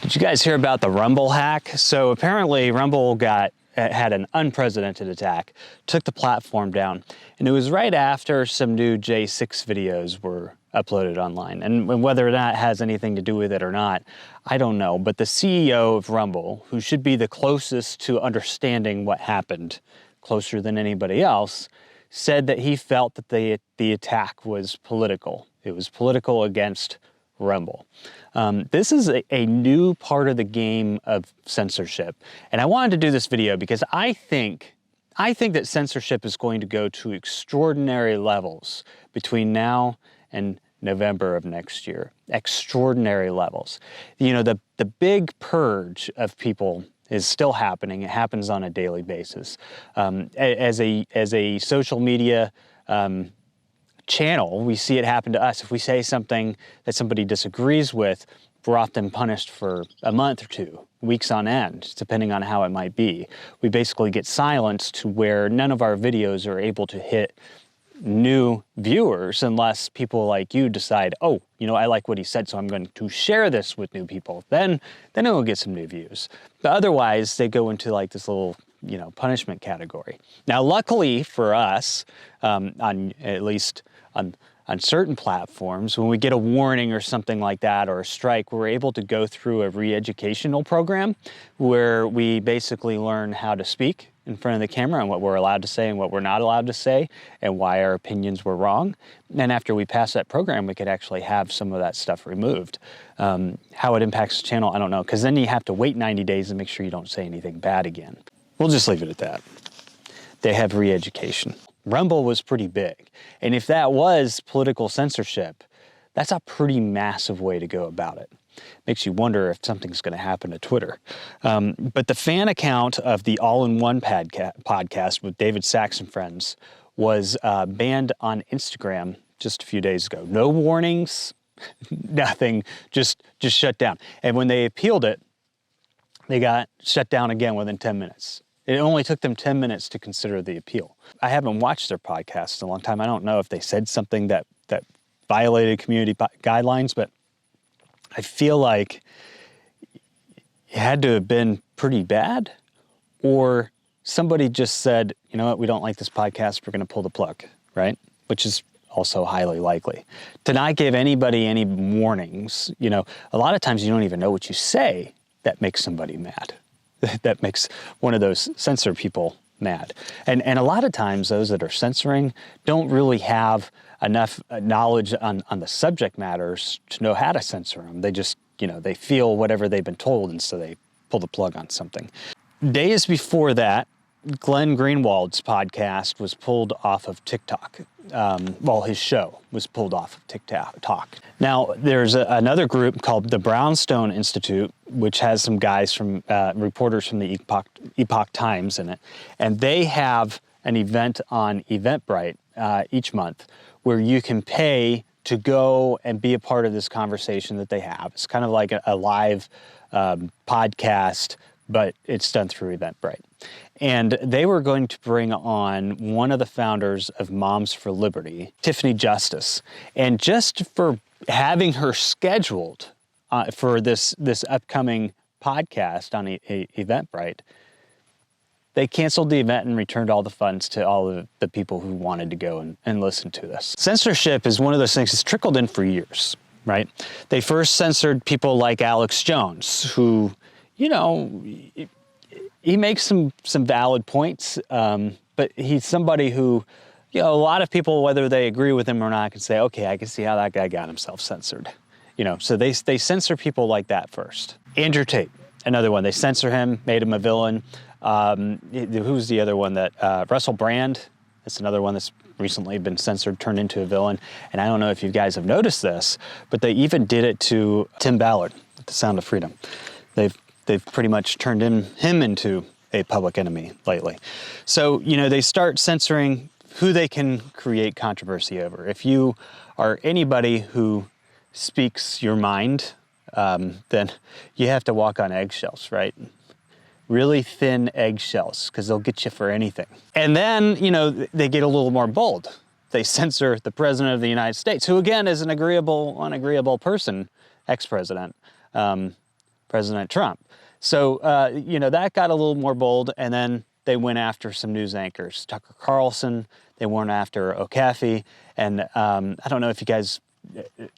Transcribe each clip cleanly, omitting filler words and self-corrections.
Did you guys hear about the Rumble hack? So apparently Rumble had an unprecedented attack, took the platform down, and it was right after some new J6 videos were uploaded online. And whether that has anything to do with it or not, I don't know. But the CEO of Rumble, who should be the closest to understanding what happened, closer than anybody else, said that he felt that the attack was political. It was political against Rumble. This is a new part of the game of censorship. And I wanted to do this video because I think that censorship is going to go to extraordinary levels between now and November of next year. Extraordinary levels. You know, the big purge of people is still happening. It happens on a daily basis. As a social media channel, we see it happen to us. If we say something that somebody disagrees with, we're often punished for a month or 2, weeks on end, depending on how it might be. We basically get silenced to where none of our videos are able to hit new viewers unless people like you decide, oh, you know, I like what he said, so I'm going to share this with new people. Then it will get some new views. But otherwise, they go into like this little, you know, punishment category. Now, luckily for us, at least on certain platforms, when we get a warning or something like that or a strike, we're able to go through a re-educational program where we basically learn how to speak in front of the camera and what we're allowed to say and what we're not allowed to say and why our opinions were wrong. And after we pass that program, we could actually have some of that stuff removed. How it impacts the channel, I don't know, because then you have to wait 90 days to make sure you don't say anything bad again. We'll just leave it at that. They have re-education. Rumble was pretty big. And if that was political censorship, that's a pretty massive way to go about it. Makes you wonder if something's going to happen to Twitter. But the fan account of the All-in-One podcast with David Sachs and friends was banned on Instagram just a few days ago. No warnings, nothing, just shut down. And when they appealed it, they got shut down again within 10 minutes. It only took them 10 minutes to consider the appeal. I haven't watched their podcast in a long time. I don't know if they said something that violated community guidelines, but I feel like it had to have been pretty bad, or somebody just said, you know what, we don't like this podcast, we're going to pull the plug, right? Which is also highly likely. To not give anybody any warnings, you know, a lot of times you don't even know what you say that makes somebody mad. That makes one of those censor people mad. And a lot of times those that are censoring don't really have enough knowledge on the subject matters to know how to censor them. They just, you know, they feel whatever they've been told, and so they pull the plug on something. Days before that, Glenn Greenwald's podcast was pulled off of TikTok. Well, his show was pulled off of TikTok. Now, there's another group called the Brownstone Institute, which has some guys from, reporters from the Epoch Times in it. And they have an event on Eventbrite each month where you can pay to go and be a part of this conversation that they have. It's kind of like a live podcast, but it's done through Eventbrite. And they were going to bring on one of the founders of Moms for Liberty, Tiffany Justice. And just for having her scheduled for this upcoming podcast on Eventbrite, they canceled the event and returned all the funds to all of the people who wanted to go and listen to this. Censorship is one of those things that's trickled in for years, right? They first censored people like Alex Jones, who, you know, he makes some valid points, but he's somebody who, you know, a lot of people, whether they agree with him or not, can say, okay, I can see how that guy got himself censored. You know, so they censor people like that first. Andrew Tate, another one. They censor him, made him a villain. Who's the other one that, Russell Brand? That's another one that's recently been censored, turned into a villain. And I don't know if you guys have noticed this, but they even did it to Tim Ballard, The Sound of Freedom. They've pretty much turned him into a public enemy lately. So, you know, they start censoring who they can create controversy over. If you are anybody who speaks your mind, then you have to walk on eggshells, right? Really thin eggshells, because they'll get you for anything. And then, you know, they get a little more bold. They censor the President of the United States, who again is an agreeable, unagreeable person, ex-president. President Trump. So, that got a little more bold, and then they went after some news anchors. Tucker Carlson, they went after O'Keefe, and I don't know if you guys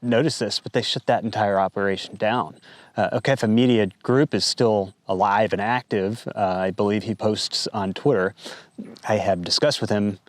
noticed this, but they shut that entire operation down. O'Keefe Media Group is still alive and active. I believe he posts on Twitter. I have discussed with him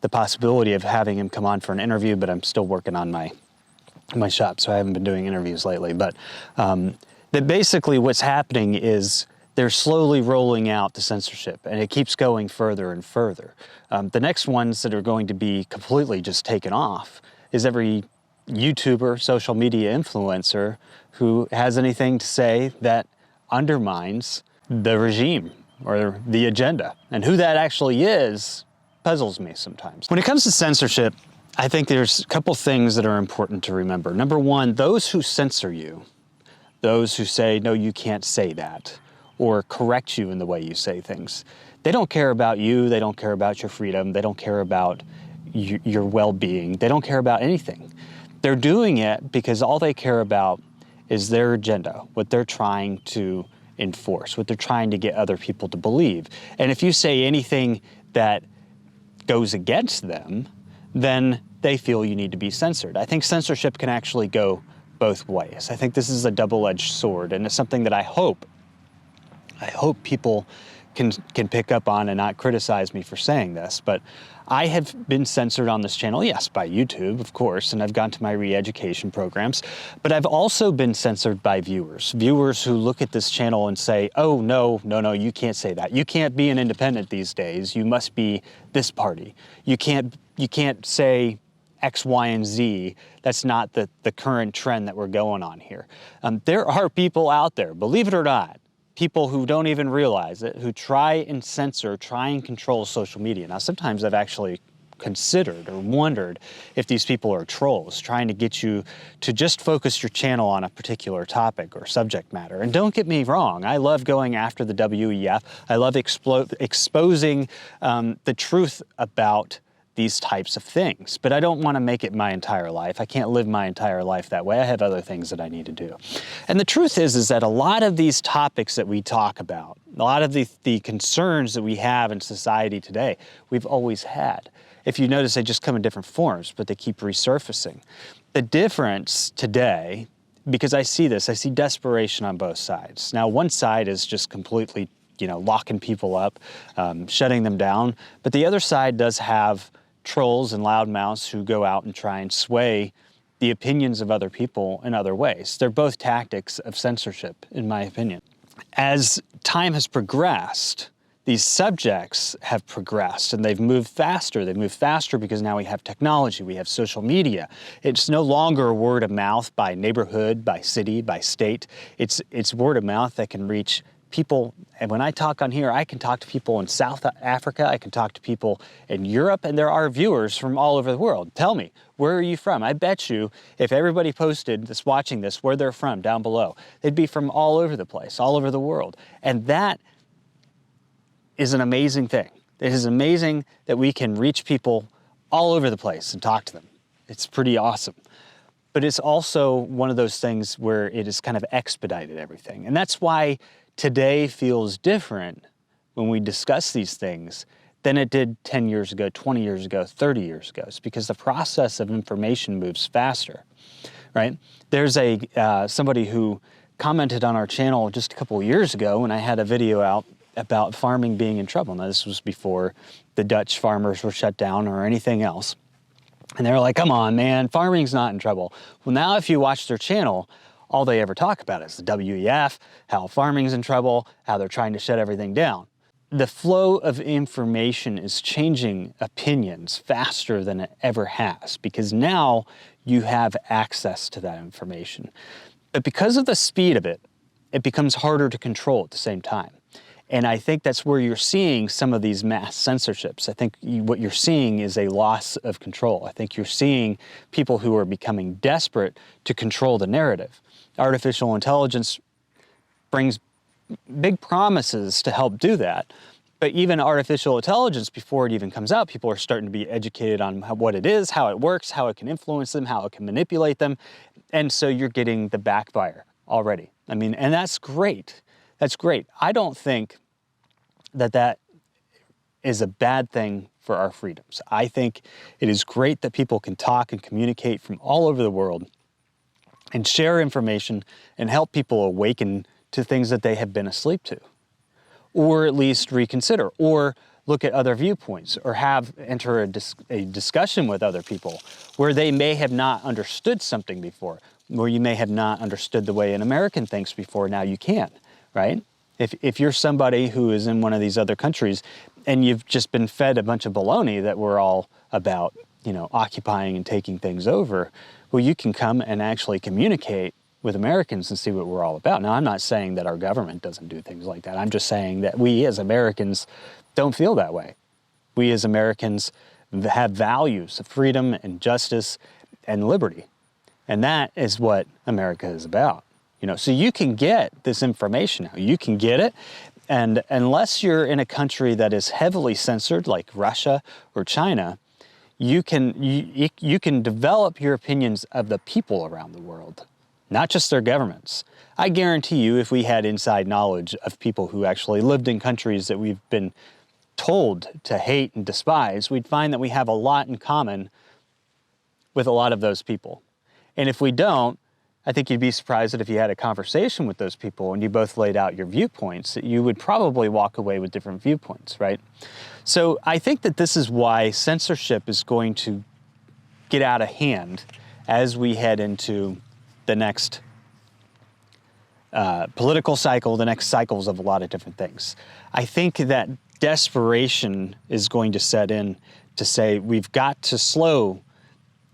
the possibility of having him come on for an interview, but I'm still working on my shop, so I haven't been doing interviews lately. But that basically what's happening is they're slowly rolling out the censorship, and it keeps going further and further. The next ones that are going to be completely just taken off is every YouTuber, social media influencer who has anything to say that undermines the regime or the agenda. And who that actually is puzzles me sometimes. When it comes to censorship, I think there's a couple things that are important to remember. Number one, those who censor you, those who say, no, you can't say that, or correct you in the way you say things, they don't care about you, they don't care about your freedom, they don't care about your well-being, they don't care about anything. They're doing it because all they care about is their agenda, what they're trying to enforce, what they're trying to get other people to believe. And if you say anything that goes against them, then they feel you need to be censored. I think censorship can actually go both ways. I think this is a double-edged sword, and it's something that I hope people can pick up on and not criticize me for saying this, but I have been censored on this channel, yes, by YouTube, of course, and I've gone to my re-education programs, but I've also been censored by viewers who look at this channel and say, oh, no, you can't say that. You can't be an independent these days. You must be this party. You can't say X, Y, and Z. That's not the current trend that we're going on here. There are people out there, believe it or not, people who don't even realize it, who try and censor, try and control social media. Now, sometimes I've actually considered or wondered if these people are trolls, trying to get you to just focus your channel on a particular topic or subject matter. And don't get me wrong, I love going after the WEF. I love exposing the truth about these types of things, but I don't want to make it my entire life. I can't live my entire life that way. I have other things that I need to do. And the truth is that a lot of these topics that we talk about, a lot of the concerns that we have in society today, we've always had. If you notice, they just come in different forms, but they keep resurfacing. The difference today, because I see desperation on both sides. Now, one side is just completely, locking people up, shutting them down, but the other side does have trolls and loudmouths who go out and try and sway the opinions of other people in other ways. They're both tactics of censorship, in my opinion. As time has progressed, these subjects have progressed and they've moved faster. They've moved faster because now we have technology, we have social media. It's no longer word of mouth by neighborhood, by city, by state. It's word of mouth that can reach people. And when I talk on here, I can talk to people in South Africa, I can talk to people in Europe, and there are viewers from all over the world. Tell me, where are you from? I bet you if everybody posted that's watching this where they're from down below, they'd be from all over the place, all over the world. And that is an amazing thing. It is amazing that we can reach people all over the place and talk to them. It's pretty awesome. But it's also one of those things where it has kind of expedited everything. And that's why today feels different when we discuss these things than it did 10 years ago, 20 years ago, 30 years ago. It's because the process of information moves faster, right? There's somebody who commented on our channel just a couple of years ago when I had a video out about farming being in trouble. Now, this was before the Dutch farmers were shut down or anything else. And they were like, come on, man, farming's not in trouble. Well, now if you watch their channel, all they ever talk about is the WEF, how farming's in trouble, how they're trying to shut everything down. The flow of information is changing opinions faster than it ever has because now you have access to that information. But because of the speed of it, it becomes harder to control at the same time. And I think that's where you're seeing some of these mass censorships. I think what you're seeing is a loss of control. I think you're seeing people who are becoming desperate to control the narrative. Artificial intelligence brings big promises to help do that. But even artificial intelligence, before it even comes out, people are starting to be educated on what it is, how it works, how it can influence them, how it can manipulate them. And so you're getting the backfire already. I mean, and that's great. That's great. I don't think that that is a bad thing for our freedoms. I think it is great that people can talk and communicate from all over the world and share information and help people awaken to things that they have been asleep to, or at least reconsider, or look at other viewpoints, or enter a discussion with other people where they may have not understood something before, where you may have not understood the way an American thinks before, now you can, right? If you're somebody who is in one of these other countries and you've just been fed a bunch of baloney that we're all about, occupying and taking things over, well, you can come and actually communicate with Americans and see what we're all about. Now, I'm not saying that our government doesn't do things like that. I'm just saying that we as Americans don't feel that way. We as Americans have values of freedom and justice and liberty. And that is what America is about. So you can get this information now. You can get it. And unless you're in a country that is heavily censored, like Russia or China, you can develop your opinions of the people around the world, not just their governments. I guarantee you, if we had inside knowledge of people who actually lived in countries that we've been told to hate and despise, we'd find that we have a lot in common with a lot of those people. And if we don't, I think you'd be surprised that if you had a conversation with those people and you both laid out your viewpoints, that you would probably walk away with different viewpoints, right? So I think that this is why censorship is going to get out of hand as we head into the next political cycle, the next cycles of a lot of different things. I think that desperation is going to set in to say we've got to slow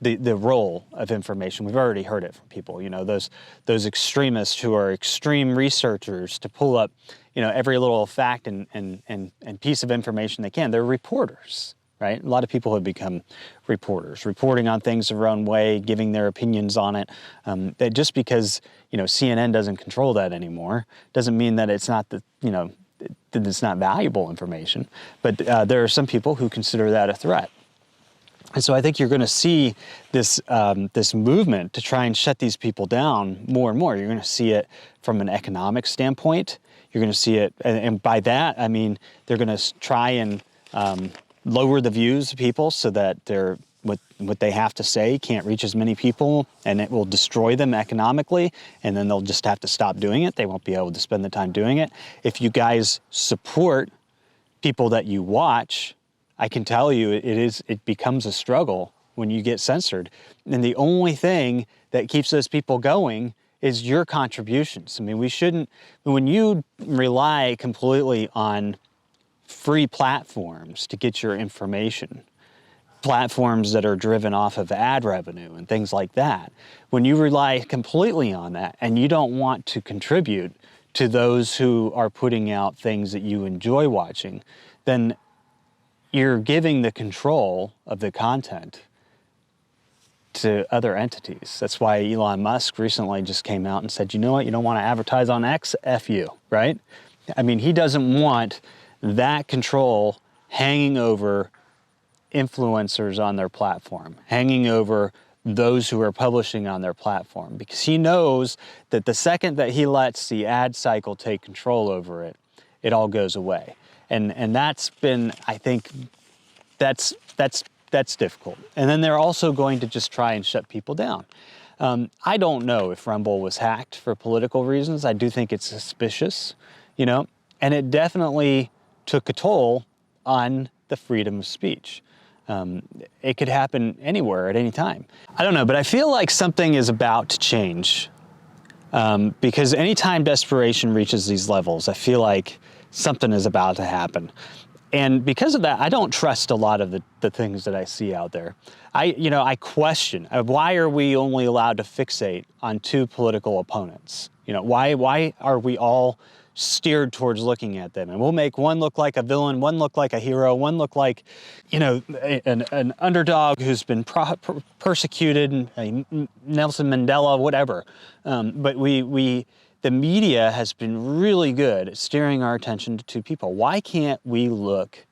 the role of information. We've already heard it from people, those extremists who are extreme researchers to pull up, every little fact and piece of information they can. They're reporters, right? A lot of people have become reporters, reporting on things their own way, giving their opinions on it. That just because, CNN doesn't control that anymore doesn't mean that it's not that it's not valuable information. But there are some people who consider that a threat. And so I think you're going to see this movement to try and shut these people down more and more. You're going to see it from an economic standpoint. You're going to see it, and by that I mean they're going to try and lower the views of people so that what they have to say can't reach as many people, and it will destroy them economically, and then they'll just have to stop doing it. They won't be able to spend the time doing it. If you guys support people that you watch, I can tell you it becomes a struggle when you get censored. And the only thing that keeps those people going is your contributions. I mean, when you rely completely on free platforms to get your information, platforms that are driven off of ad revenue and things like that, when you rely completely on that and you don't want to contribute to those who are putting out things that you enjoy watching, then you're giving the control of the content to other entities. That's why Elon Musk recently just came out and said, you know what, you don't want to advertise on X, F you, right? I mean, he doesn't want that control hanging over influencers on their platform, hanging over those who are publishing on their platform, because he knows that the second that he lets the ad cycle take control over it, it all goes away. And that's been, I think, that's difficult. And then they're also going to just try and shut people down. I don't know if Rumble was hacked for political reasons. I do think it's suspicious, and it definitely took a toll on the freedom of speech. It could happen anywhere at any time. I don't know, but I feel like something is about to change, because anytime desperation reaches these levels, I feel like something is about to happen. And because of that, I don't trust a lot of the things that I see out there. I question, why are we only allowed to fixate on two political opponents? Why are we all steered towards looking at them? And we'll make one look like a villain, one look like a hero, one look like, an underdog who's been persecuted, Nelson Mandela, whatever. But the media has been really good at steering our attention to two people. Why can't we look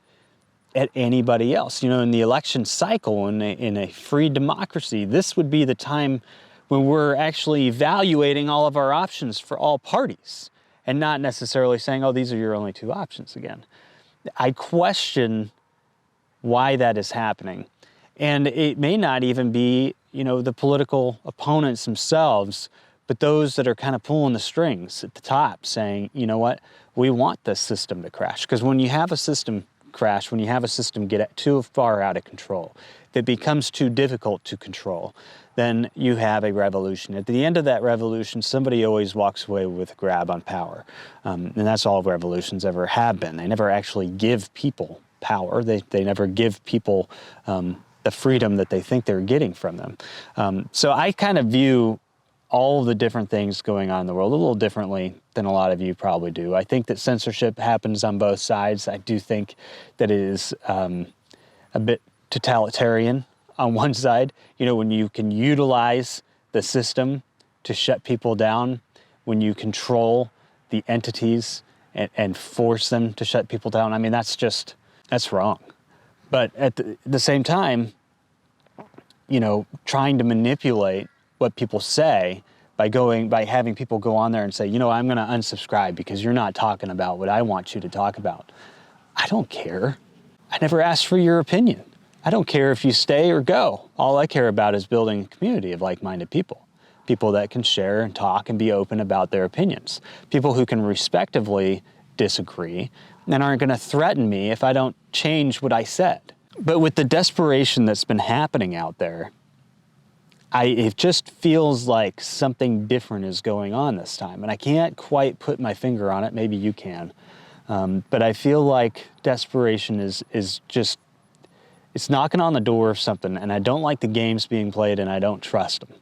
at anybody else? In the election cycle, in a free democracy, this would be the time when we're actually evaluating all of our options for all parties and not necessarily saying, oh, these are your only two options again. I question why that is happening. And it may not even be, the political opponents themselves, but those that are kind of pulling the strings at the top saying, you know what, we want this system to crash. Because when you have a system crash, when you have a system get too far out of control, if it becomes too difficult to control, then you have a revolution. At the end of that revolution, somebody always walks away with a grab on power. And that's all revolutions ever have been. They never actually give people power. They never give people the freedom that they think they're getting from them. So I kind of view all of the different things going on in the world a little differently than a lot of you probably do. I think that censorship happens on both sides. I do think that it is a bit totalitarian on one side. When you can utilize the system to shut people down, when you control the entities and force them to shut people down, I mean, that's wrong. But at the same time, trying to manipulate what people say by having people go on there and say, I'm going to unsubscribe because you're not talking about what I want you to talk about. I don't care. I never asked for your opinion. I don't care if you stay or go. All I care about is building a community of like-minded people that can share and talk and be open about their opinions, people who can respectively disagree and aren't going to threaten me if I don't change what I said. But with the desperation that's been happening out there, it just feels like something different is going on this time. And I can't quite put my finger on it. Maybe you can. But I feel like desperation is just, it's knocking on the door of something. And I don't like the games being played, and I don't trust them.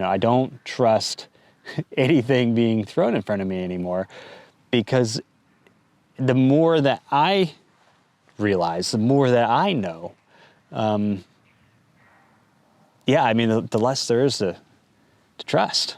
I don't trust anything being thrown in front of me anymore, because the more that I realize, the more that I know, the less there is to trust.